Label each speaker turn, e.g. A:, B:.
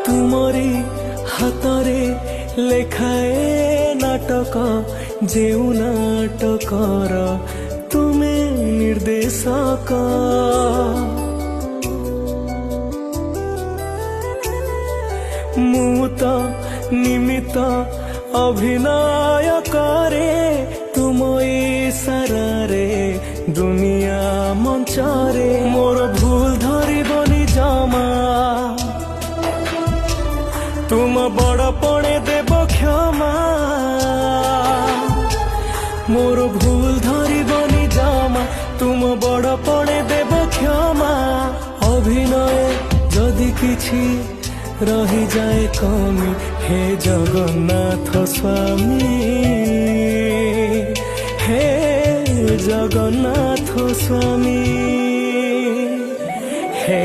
A: तुमरी हातरे लेखाए नाटक जेउ नाटकर तुमे निर्देशक मु तो निमित्त अभिनय करे तुम इशारारे दुनिया मंचरे मोर भूल धरिबनी जमा तुम बड़ पणे देव क्षमा मोर भूल धरिबनी जमा तुम बड़ पणे देव क्षमा अभिनय जदि किछि रही जाए कमी हे जगन्नाथ स्वामी हे जगन्नाथ स्वामी हे